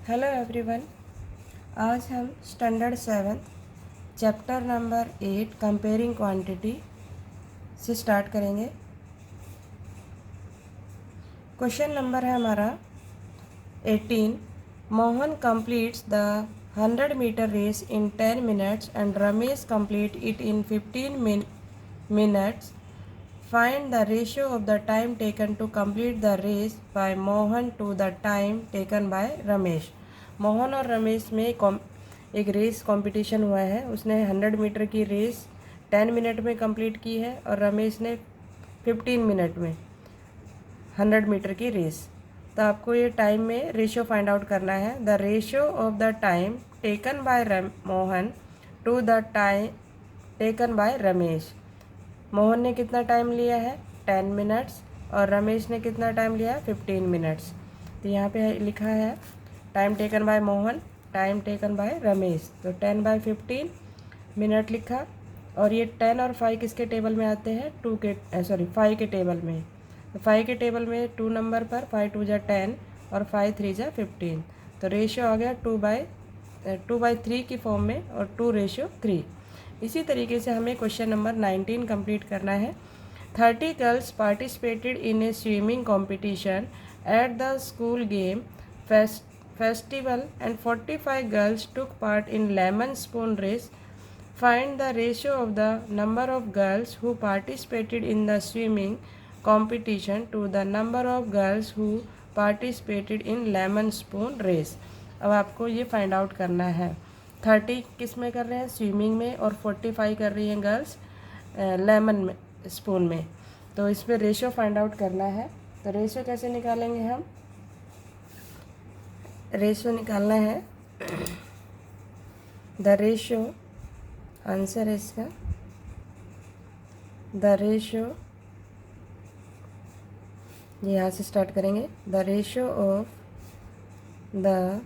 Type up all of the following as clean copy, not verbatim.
Hello everyone. आज हम standard 7 chapter number 8 comparing quantity से स्टार्ट करेंगे। क्वेश्चन नंबर है हमारा 18। Mohan completes the 100 metre race in 10 minutes and Ramesh complete it in 15 minutes. Find the ratio of the time taken to complete the race by Mohan to the time taken by Ramesh. Mohan और रमेश में एक race competition हुआ है। उसने 100 metre की race 10 minute में complete की है और रमेश ने 15 मिनट में 100 मीटर की रेस। तो आपको ये टाइम में रेशियो फाइंड आउट करना है। The ratio of the time taken by Mohan to the time taken by Ramesh. Mohan ने कितना टाइम लिया है 10 मिनट्स और रमेश ने कितना टाइम लिया है 15 मिनट्स। तो यहाँ पे लिखा है time taken by Mohan, time taken by Ramesh. तो 10/15 मिनट लिखा। और ये 10 और 5 किसके टेबल में आते हैं 5 के टेबल में। तो 5 के टेबल में 2 नंबर पर 5 2 जा 10 और 5 3 जा 15। तो रेशियो आ गया 2/3 की फॉर्म में और 2:3। इसी तरीके से हमें क्वेश्चन नंबर 19 कंप्लीट करना है। 30 girls participated in A swimming competition at the school game festival and 45 girls took part in lemon spoon race. Find the ratio of the number of girls who participated in the swimming competition to the number of girls who participated in lemon spoon race. अब आपको ये find out करना है। 30 किस में कर रहे हैं स्विमिंग में और 45 कर रही हैं गर्ल्स लेमन में स्पून में। तो इस पर रेशियो फाइंड आउट करना है। तो रेशियो कैसे निकालेंगे हम, रेशियो निकालना है द रेशियो, आंसर है इसका द रेशियो, ये यहाँ से स्टार्ट करेंगे। The ratio of the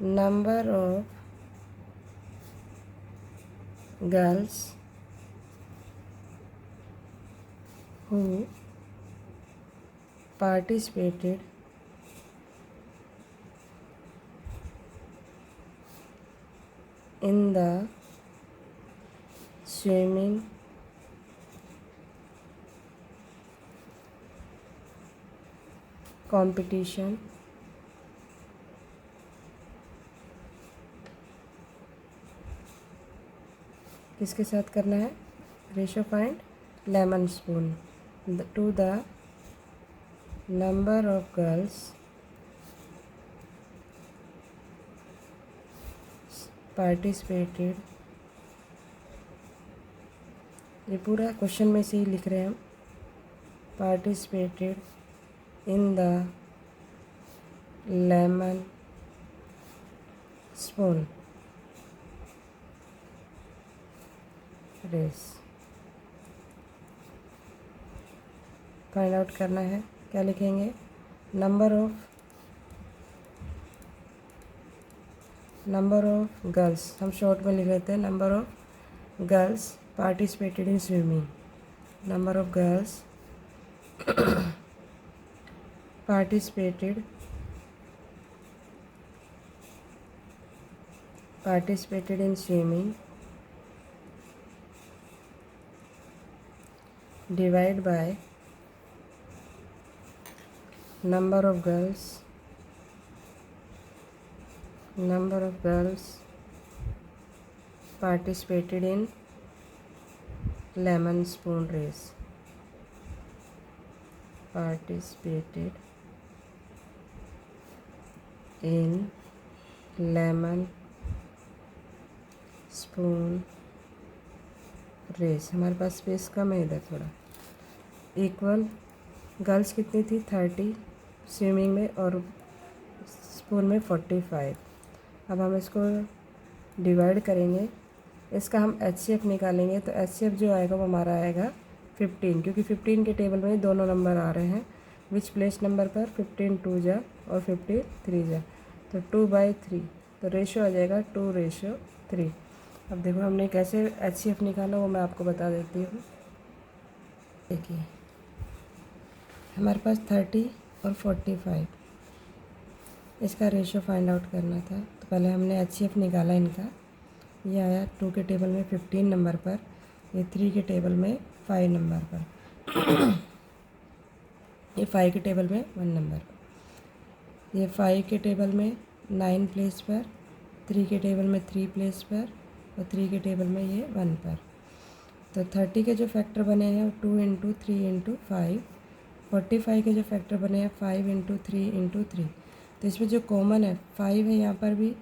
number of girls who participated in the swimming competition किसके साथ करना है ratio find lemon spoon to the number of girls participated. ये पूरा क्वेश्चन में से ही लिख रहे हैं हम। Participated in the lemon spoon race. Find out करना है, क्या लिखेंगे नंबर ऑफ गर्ल्स, हम शॉर्ट में लिख लेते हैं number of girls participated in swimming. Number of girls participated in swimming divide by number of girls participated in lemon spoon race। participated in lemon spoon race. हमारे पास space कम है इधर थोड़ा। इक्वल गर्ल्स कितनी थी 30 स्विमिंग में और spoon में 45। अब हम इसको डिवाइड करेंगे, इसका हम HCF निकालेंगे। तो HCF जो आएगा वो हमारा आएगा 15, क्योंकि 15 के टेबल में दोनों नंबर आ रहे हैं। विच प्लेस नंबर पर 15 2 जा और 15 3 जा, तो 2/3। तो रेशियो आ जाएगा 2:3। अब देखो हमने कैसे HCF निकाला वो मैं आपको बता देती हूँ। देखिए हमारे पास 30 और 45, इसका रेशो फाइंड आउट करना था। तो पहले हमने HCF निकाला इनका, ये आया 2 के टेबल में 15 नंबर पर, ये 3 के टेबल में 5 नंबर पर, ये 5 के टेबल में 1 नंबर पर, ये 5 के टेबल में 9 प्लेस पर, 3 के टेबल में 3 प्लेस पर, और 3 के टेबल में ये 1 पर। तो 30 के जो फैक्टर बने हैं 2 इंटू 3 इंटू 5, 45 के जो फैक्टर बने हैं 5 इंटू 3 इंटू 3। तो इसमें जो कॉमन है 5 है, यहाँ पर भी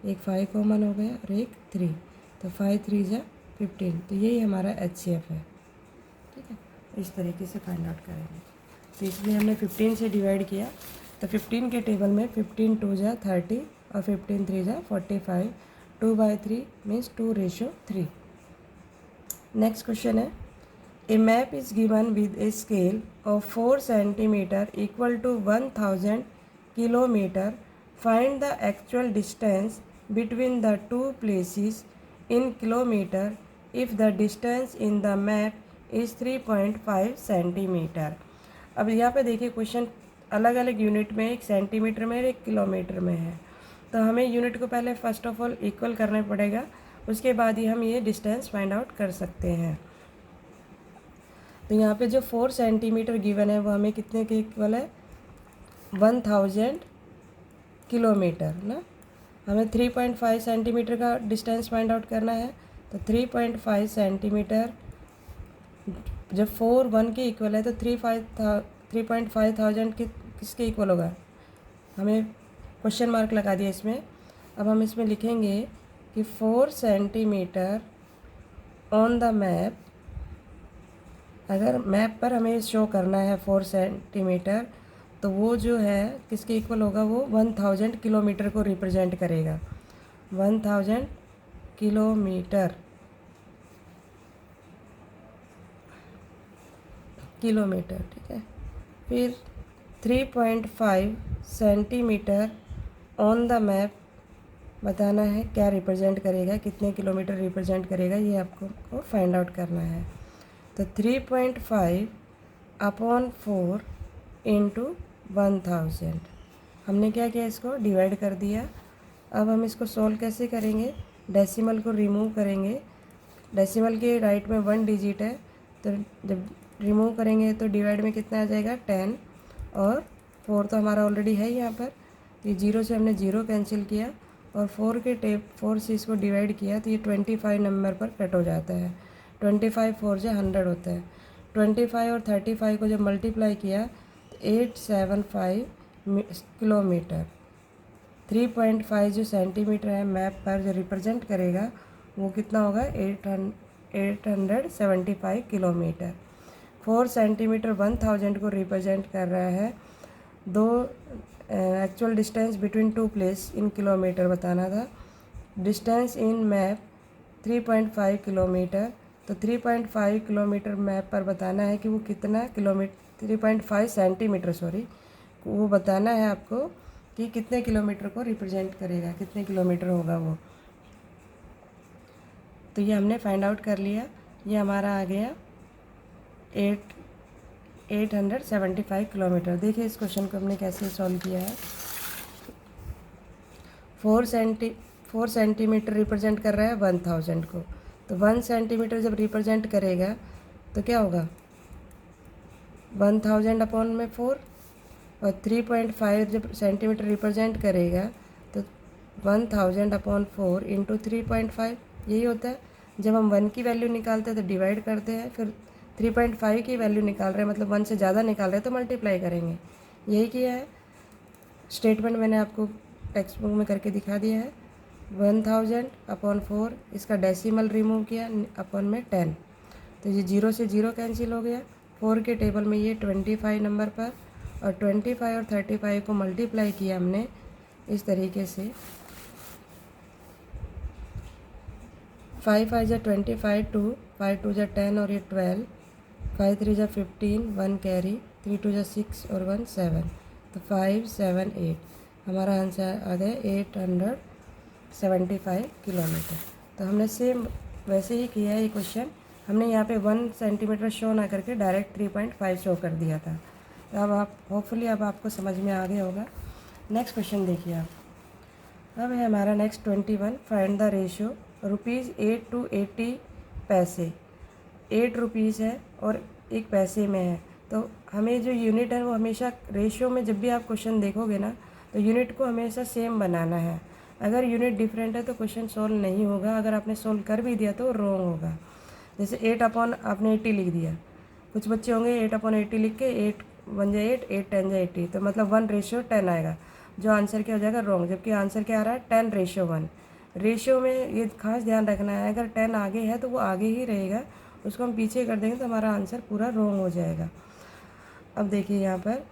एक 5 कॉमन हो गया और एक 3, तो 5 3 जा 15। तो यही हमारा HCF है। ठीक है, इस तरीके से फाइंड आउट करेंगे। तो इसलिए हमने 15 से डिवाइड किया, तो 15 के टेबल में 15 2 जा 30 और 15 3 जा 45, 2/3 मीन्स 2:3। नेक्स्ट क्वेश्चन है, a map is given with a scale of 4 centimetre equal to 1000 kilometre. Find the actual distance between the two places in kilometre if the distance in the map is 3.5 centimetre. अब यहाँ पे देखिए question अलग अलग unit में, एक centimetre में और एक किलोमीटर में है। तो हमें यूनिट को पहले फर्स्ट ऑफ ऑल इक्वल करना पड़ेगा, उसके बाद ही हम ये डिस्टेंस फाइंड आउट कर सकते हैं। तो यहाँ पे जो 4 सेंटीमीटर गिवन है वो हमें कितने के इक्वल है, 1000 किलोमीटर ना। हमें 3.5 सेंटीमीटर का डिस्टेंस फाइंड आउट करना है। तो 3.5 सेंटीमीटर जब 4 1 के इक्वल है तो 3.5 थाउजेंड किसके इक्वल होगा, हमें क्वेश्चन मार्क लगा दिया इसमें। अब हम इसमें लिखेंगे कि 4 सेंटीमीटर ऑन द मैप, अगर मैप पर हमें शो करना है 4 सेंटीमीटर, तो वो जो है किसके इक्वल होगा, वो 1000 किलोमीटर को रिप्रेजेंट करेगा। 1000 किलोमीटर ठीक है। फिर 3.5 सेंटीमीटर ऑन द मैप बताना है क्या रिप्रेजेंट करेगा, कितने किलोमीटर रिप्रेजेंट करेगा, ये आपको फाइंड आउट करना है। तो 3.5 अपॉन 4 इंटू 1000, हमने क्या किया, इसको डिवाइड कर दिया। अब हम इसको सॉल्व कैसे करेंगे, डेसिमल को रिमूव करेंगे। डेसिमल के राइट में 1 डिजिट है, तो जब रिमूव करेंगे तो डिवाइड में कितना आ जाएगा 10, और 4 तो हमारा ऑलरेडी है यहाँ पर, ये 0 से हमने 0 कैंसिल किया, और 4 से इसको डिवाइड किया तो ये 25 नंबर पर कट हो जाता है। 25 4 से 100 होता है। 25 और 35 को जब मल्टीप्लाई किया तो 875 किलोमीटर। 3.5 जो सेंटीमीटर है मैप पर जो रिप्रेजेंट करेगा वो कितना होगा, 875 किलोमीटर। 4 सेंटीमीटर 1000 को रिप्रेजेंट कर रहा है। दो actual distance between two place in kilometre बताना था। डिस्टेंस इन मैप 3.5 किलोमीटर, तो 3.5 किलोमीटर मैप पर बताना है कि वो कितना किलोमीटर, 3.5 सेंटीमीटर सॉरी, वो बताना है आपको कि कितने किलोमीटर को रिप्रेजेंट करेगा, कितने किलोमीटर होगा वो। तो ये हमने फाइंड आउट कर लिया, ये हमारा आ गया 875 किलोमीटर। देखिए इस क्वेश्चन को हमने कैसे सॉल्व किया है। 4 सेंटीमीटर रिप्रेजेंट कर रहा है 1000 को, तो 1 सेंटीमीटर जब रिप्रेजेंट करेगा तो क्या होगा, 1000 अपॉन में 4, और 3.5 जब सेंटीमीटर रिप्रेजेंट करेगा तो 1000 अपॉन 4 इंटू 3.5, यही होता है। जब हम 1 की वैल्यू निकालते हैं तो डिवाइड करते हैं, फिर 3.5 की वैल्यू निकाल रहे हैं मतलब 1 से ज़्यादा निकाल रहे हैं तो मल्टीप्लाई करेंगे। यही किया है, स्टेटमेंट मैंने आपको टेक्स्ट बुक में करके दिखा दिया है। 1000 अपॉन 4, इसका डेसिमल रिमूव किया अपॉन में 10, तो ये 0 से 0 कैंसिल हो गया। 4 के टेबल में ये 25 नंबर पर, और 25 और 35 को मल्टीप्लाई किया हमने इस तरीके से। 5 5 जा 25, 2 5 2 जा 10 और ये 12, 5 3 जा 15, 1 कैरी, 3 2 जा 6 और 1 7, तो 5 7 8 हमारा आंसर आ गया 875 किलोमीटर। तो हमने सेम वैसे ही किया है ये क्वेश्चन, हमने यहाँ पे 1 सेंटीमीटर शो ना करके डायरेक्ट 3.5 शो कर दिया था। तो अब आप होपफुली अब आपको समझ में आ गया होगा। नेक्स्ट क्वेश्चन देखिए आप। अब है हमारा next 21, find the ratio ₹8 to 80 पैसे। 8 रुपीज़ है और 1 पैसे में है, तो हमें जो यूनिट है वो हमेशा रेशियो में जब भी आप क्वेश्चन देखोगे ना तो यूनिट को हमेशा सेम बनाना है। अगर यूनिट डिफरेंट है तो क्वेश्चन सॉल्व नहीं होगा, अगर आपने सॉल्व कर भी दिया तो रॉन्ग होगा। जैसे 8 आपने 80 लिख दिया, कुछ बच्चे होंगे 8/80 लिख के 8 1 जा 8 8 10 जा 80, तो मतलब 1:10 आएगा, जो आंसर क्या हो जाएगा रॉन्ग। जबकि आंसर क्या आ रहा है 10:1। रेशियो में ये खास ध्यान रखना है, अगर 10 आगे है तो वो आगे ही रहेगा, उसको हम पीछे कर देंगे तो हमारा आंसर पूरा रॉन्ग हो जाएगा। अब देखिए यहाँ पर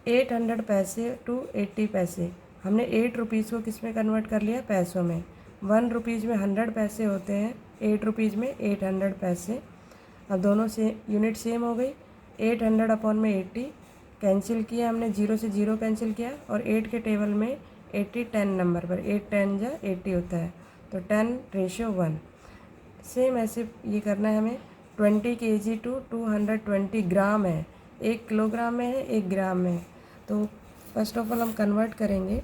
800 पैसे टू 80 पैसे, हमने 8 रुपीज़ को किस में कन्वर्ट कर लिया, पैसों में। 1 रुपीज़ में 100 पैसे होते हैं, 8 रुपीज़ में 800 पैसे। अब दोनों से यूनिट सेम हो गई। 800/80 कैंसिल किया हमने, 0 से 0 कैंसिल किया, और 8 के टेबल में 80 10 नंबर पर 8 10 जा 80 होता है, तो 10:1। सेम ऐसे ये करना है हमें। 20 kg टू 220 ग्राम है, 1 किलोग्राम में है, 1 ग्राम में है। तो फर्स्ट ऑफ ऑल हम कन्वर्ट करेंगे,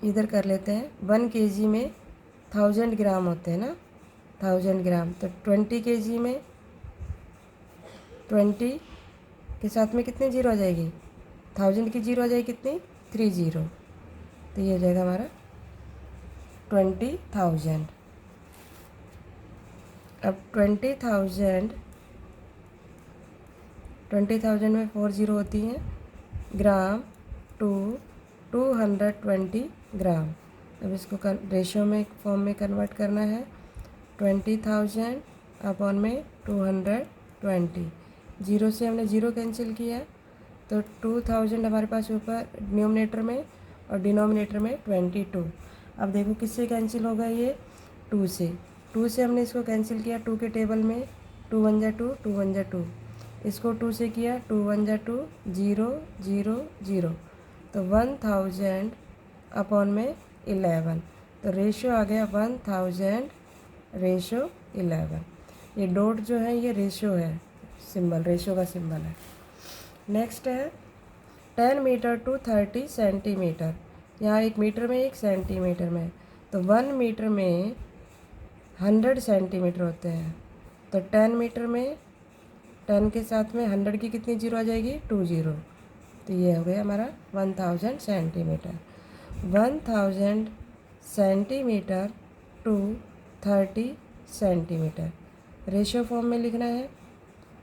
इधर कर लेते हैं। 1 kg में 1000 ग्राम होते हैं ना, 1000 ग्राम, तो 20 kg में 20 के साथ में कितने जीरो आ जाएगी, 1000 की जीरो आ जाएगी कितनी, 3 0, तो ये हो जाएगा हमारा 20,000। अब 20,000 में 4 0 होती हैं, ग्राम टू 220 ग्राम। अब इसको रेशियो में फॉर्म में कन्वर्ट करना है। 20,000 में 220, 0 से हमने 0 कैंसिल किया, तो 2000 हमारे पास ऊपर न्यूमरेटर में और डिनोमिनेटर में 22। अब देखो किससे कैंसिल होगा ये, 2 से। 2 से हमने इसको कैंसिल किया, 2 के टेबल में 2 1 जा 2 2 1 जा 2, इसको 2 से किया, 2 1 जा 2 0 0 0, तो 1000/11, तो रेशियो आ गया 1000:11। ये डॉट जो है ये रेशियो है, सिंबल रेशियो का सिंबल है। नेक्स्ट है 10 मीटर टू 30 सेंटीमीटर, यहाँ 1 मीटर में 1 सेंटीमीटर में, तो 1 मीटर में 100 सेंटीमीटर होते हैं, तो 10 मीटर में 10 के साथ में 100 की कितनी जीरो आ जाएगी, 2 0, तो ये हो गया हमारा 1000 centimetre. 1000 centimetre to 30 centimetre, ratio form में लिखना है।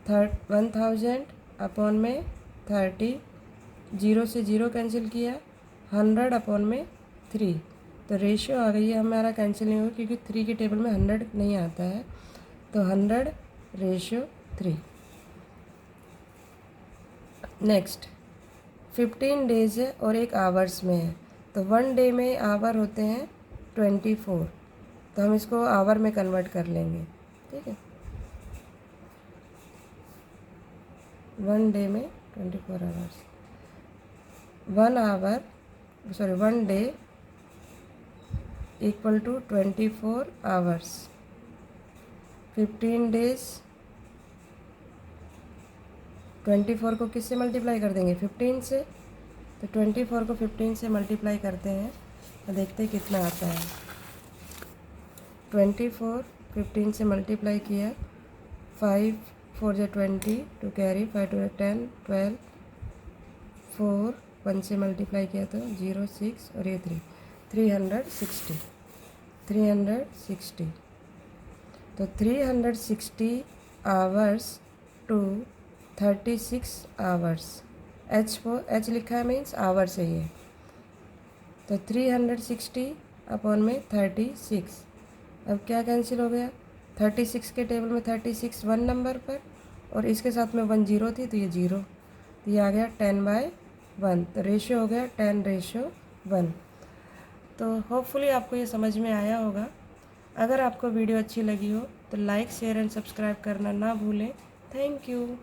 1000/30, 0 से 0 कैंसिल किया, 100/3, तो रेशियो आ गई है हमारा, कैंसिल नहीं होगा क्योंकि 3 के टेबल में 100 नहीं आता है, तो 100:3। नेक्स्ट 15 डेज है और 1 आवर्स में है, तो 1 डे में आवर होते हैं 24, तो हम इसको आवर में कन्वर्ट कर लेंगे, ठीक है। 1 डे में 24 hours, 1 day equal to 24 hours. 15 days, 24 को किससे मल्टीप्लाई कर देंगे, 15 से, तो 24 को 15 से मल्टीप्लाई करते हैं तो देखते हैं कितना आता है। 24 15 से मल्टीप्लाई किया, 5 4 जा 20, टू कैरी 5 2 10 12, 4 1 से मल्टीप्लाई किया तो 0 6 और ये 360, तो 360 आवर्स टू 36 आवर्स। H लिखा है मीन्स आवर्स है ये, तो 360/36। अब क्या कैंसिल हो गया, 36 के टेबल में 36 1 नंबर पर, और इसके साथ में 1 0 थी, तो ये 0, तो ये आ गया 10/1, तो रेशियो हो गया 10:1। तो होपफुली आपको ये समझ में आया होगा। अगर आपको वीडियो अच्छी लगी हो तो लाइक शेयर एंड सब्सक्राइब करना ना भूलें। Thank you.